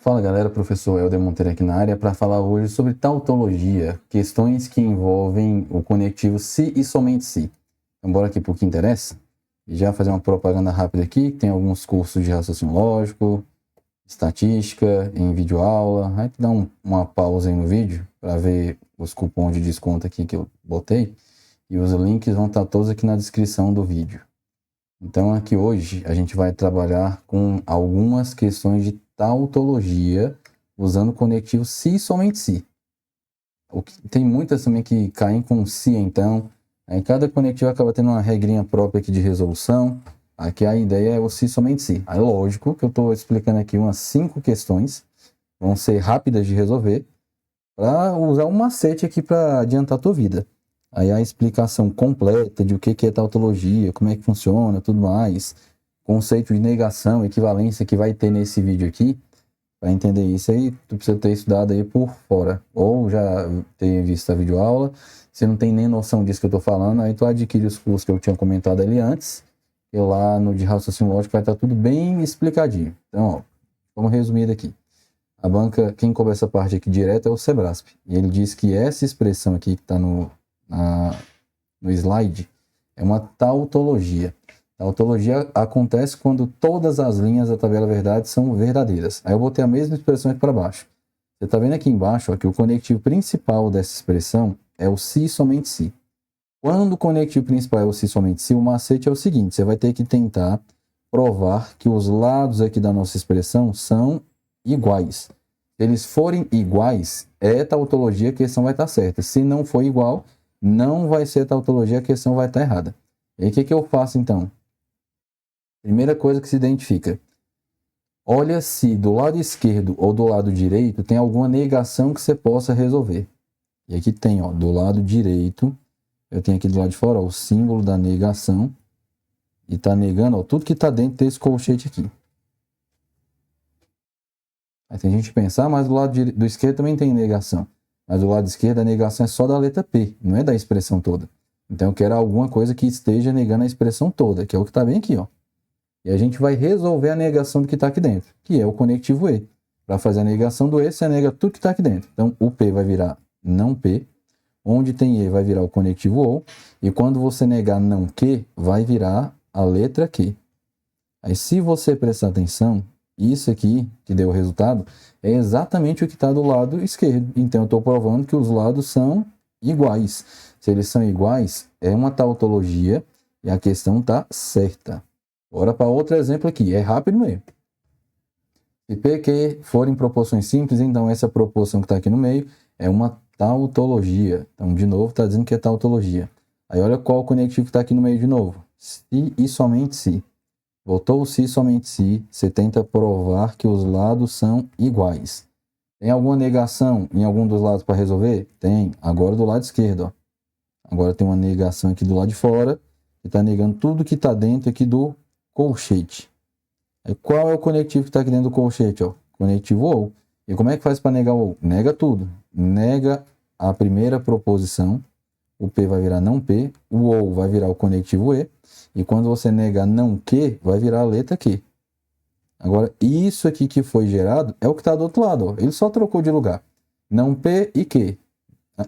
Fala galera, professor Helder Monteiro aqui na área para falar hoje sobre tautologia, questões que envolvem o conectivo se e somente se. Então bora aqui para o que interessa. E já fazer uma propaganda rápida aqui, tem alguns cursos de raciocínio lógico, estatística, em videoaula. Vai dar uma pausa aí no vídeo para ver os cupons de desconto aqui que eu botei. E os links vão estar todos aqui na descrição do vídeo. Então aqui hoje a gente vai trabalhar com algumas questões de tautologia usando o conectivo se e somente se. Tem muitas também que caem com se, então. Aí cada conectivo acaba tendo uma regrinha própria aqui de resolução. Aqui a ideia é o se e somente se. Aí lógico que eu estou explicando aqui umas 5 questões. Vão ser rápidas de resolver. Para usar um macete aqui para adiantar a tua vida. Aí a explicação completa de o que é tautologia, como é que funciona, tudo mais. Conceito de negação, equivalência que vai ter nesse vídeo aqui. Para entender isso aí, tu precisa ter estudado aí por fora. Ou já ter visto a videoaula. Se não tem nem noção disso que eu estou falando, aí tu adquire os cursos que eu tinha comentado ali antes. E lá no de raciocínio lógico vai estar tudo bem explicadinho. Então, ó, vamos resumir aqui. A banca, quem cobre essa parte aqui direto é o Sebrasp. E ele diz que essa expressão aqui que está no slide é uma tautologia. Tautologia acontece quando todas as linhas da tabela verdade são verdadeiras. Aí eu botei a mesma expressão aqui para baixo. Você está vendo aqui embaixo ó, que o conectivo principal dessa expressão é o se e somente se. Quando o conectivo principal é o se e somente se, o macete é o seguinte: você vai ter que tentar provar que os lados aqui da nossa expressão são iguais. Se eles forem iguais, é tautologia, a questão vai estar certa. Se não for igual, não vai ser tautologia, a questão vai estar errada. E o que eu faço então? Primeira coisa que se identifica. Olha se do lado esquerdo ou do lado direito tem alguma negação que você possa resolver. E aqui tem, ó, do lado direito, eu tenho aqui do lado de fora ó, o símbolo da negação. E está negando ó, tudo que está dentro desse colchete aqui. Aí tem gente que pensa, mas do lado do esquerdo também tem negação. Mas do lado esquerdo a negação é só da letra P, não é da expressão toda. Então eu quero alguma coisa que esteja negando a expressão toda, que é o que está bem aqui, ó. E a gente vai resolver a negação do que está aqui dentro, que é o conectivo E. Para fazer a negação do E, você nega tudo que está aqui dentro. Então o P vai virar não P, onde tem E vai virar o conectivo OU, e quando você negar não Q, vai virar a letra Q. Aí se você prestar atenção, isso aqui que deu o resultado é exatamente o que está do lado esquerdo. Então eu estou provando que os lados são iguais. Se eles são iguais, é uma tautologia e a questão está certa. Bora para outro exemplo aqui, é rápido mesmo. Se P e Q forem proporções simples, então essa proporção que está aqui no meio é uma tautologia. Então, de novo, está dizendo que é tautologia. Aí olha qual o conectivo que está aqui no meio de novo. Se e somente se. Voltou o se e somente se, você tenta provar que os lados são iguais. Tem alguma negação em algum dos lados para resolver? Tem. Agora do lado esquerdo. Ó. Agora tem uma negação aqui do lado de fora, que está negando tudo que está dentro aqui do colchete. Aí, qual é o conectivo que está aqui dentro do colchete? Ó? Conectivo OU. E como é que faz para negar o OU? Nega tudo. Nega a primeira proposição. O P vai virar não P. O OU vai virar o conectivo E. E quando você nega não Q, vai virar a letra Q. Agora, isso aqui que foi gerado é o que está do outro lado. Ó. Ele só trocou de lugar. Não P e Q.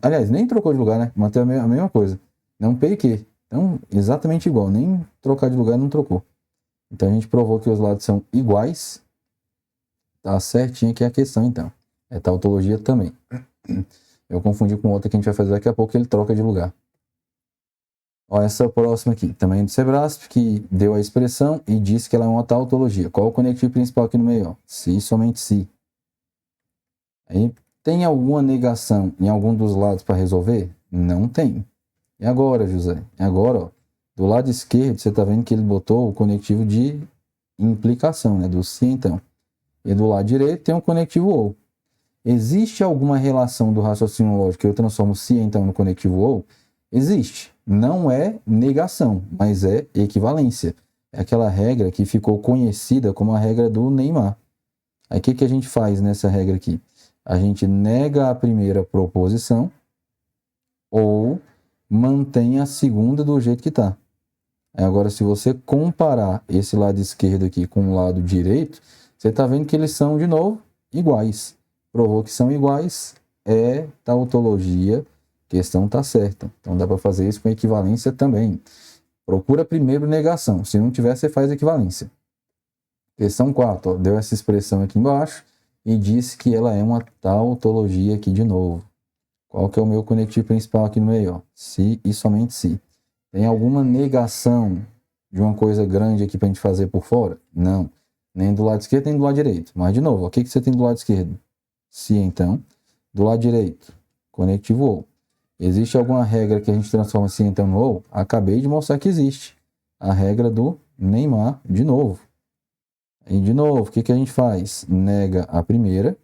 Aliás, nem trocou de lugar, né? Manteve a mesma coisa. Não P e Q. Então, exatamente igual. Nem trocar de lugar não trocou. Então, a gente provou que os lados são iguais. Tá certinho aqui a questão, então. É tautologia também. Eu confundi com outra que a gente vai fazer daqui a pouco, que ele troca de lugar. Ó, essa próxima aqui, também é do Sebrasp, que deu a expressão e disse que ela é uma tautologia. Qual é o conectivo principal aqui no meio? Ó? Se e somente se. Aí, tem alguma negação em algum dos lados para resolver? Não tem. E agora, José? E agora, ó, do lado esquerdo, você está vendo que ele botou o conectivo de implicação, né? Do se, então. E do lado direito tem um conectivo OU. Existe alguma relação do raciocínio lógico que eu transformo se, então, no conectivo OU? Existe. Não é negação, mas é equivalência. É aquela regra que ficou conhecida como a regra do Neymar. Aí o que a gente faz nessa regra aqui? A gente nega a primeira proposição ou mantém a segunda do jeito que está. Agora, se você comparar esse lado esquerdo aqui com o lado direito, você está vendo que eles são, de novo, iguais. Provou que são iguais, é tautologia, questão está certa. Então dá para fazer isso com equivalência também. Procura primeiro negação. Se não tiver, você faz equivalência. Questão 4, ó, deu essa expressão aqui embaixo e disse que ela é uma tautologia aqui de novo. Qual que é o meu conectivo principal aqui no meio? Ó? Se e somente se. Tem alguma negação de uma coisa grande aqui para a gente fazer por fora? Não. Nem do lado esquerdo, nem do lado direito. Mas, de novo, ó, o que você tem do lado esquerdo? Se, então. Do lado direito, conectivo ou. Existe alguma regra que a gente transforma se, então, no ou? Acabei de mostrar que existe. A regra do Neymar, de novo. E, de novo, o que a gente faz? Nega a primeira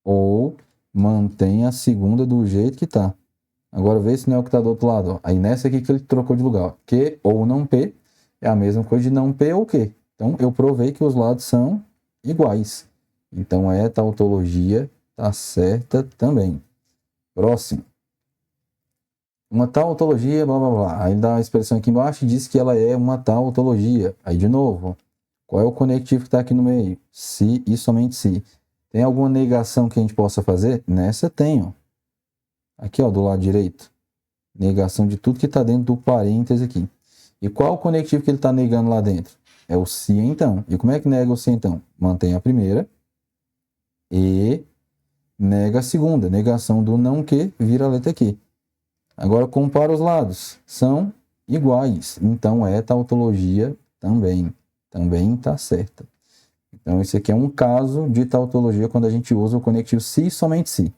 ou mantém a segunda do jeito que está. Agora, vê se não é o que está do outro lado. Ó. Aí, nessa aqui que ele trocou de lugar. Ó. Que ou não P é a mesma coisa de não P ou Q. Então, eu provei que os lados são iguais. Então, é tautologia, tá certa também. Próximo. Uma tautologia, blá, blá, blá. Aí dá a expressão aqui embaixo e diz que ela é uma tautologia. Aí, de novo, ó. Qual é o conectivo que está aqui no meio? Se e somente se. Tem alguma negação que a gente possa fazer? Nessa tem, ó. Aqui, ó, do lado direito. Negação de tudo que está dentro do parêntese aqui. E qual o conectivo que ele está negando lá dentro? É o se então. E como é que nega o se então? Mantém a primeira e nega a segunda. Negação do não que vira a letra Q. Agora compara os lados. São iguais. Então é tautologia também. Também está certa. Então esse aqui é um caso de tautologia quando a gente usa o conectivo se e somente se.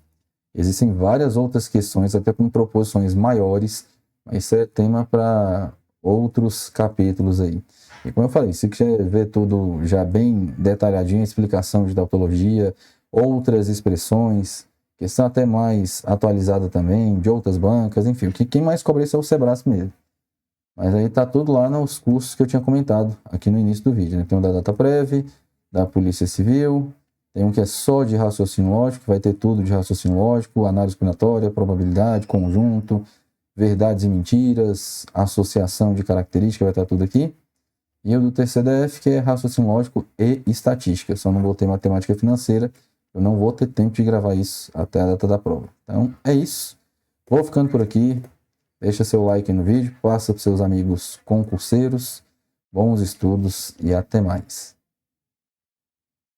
Existem várias outras questões, até com proposições maiores, mas isso é tema para outros capítulos aí. E como eu falei, se quiser ver tudo já bem detalhadinho, explicação de tautologia, outras expressões, questão até mais atualizada também, de outras bancas, enfim, quem mais cobra isso é o Sebrasp mesmo. Mas aí tá tudo lá nos cursos que eu tinha comentado aqui no início do vídeo, né? Tem o da DataPrev, da Polícia Civil, tem um que é só de raciocínio lógico, vai ter tudo de raciocínio lógico, análise combinatória, probabilidade, conjunto, verdades e mentiras, associação de características, vai estar tudo aqui. E o do TCDF, que é raciocínio lógico e estatística. Só não vou ter matemática financeira, eu não vou ter tempo de gravar isso até a data da prova. Então, é isso. Vou ficando por aqui. Deixa seu like no vídeo, passa para seus amigos concurseiros. Bons estudos e até mais.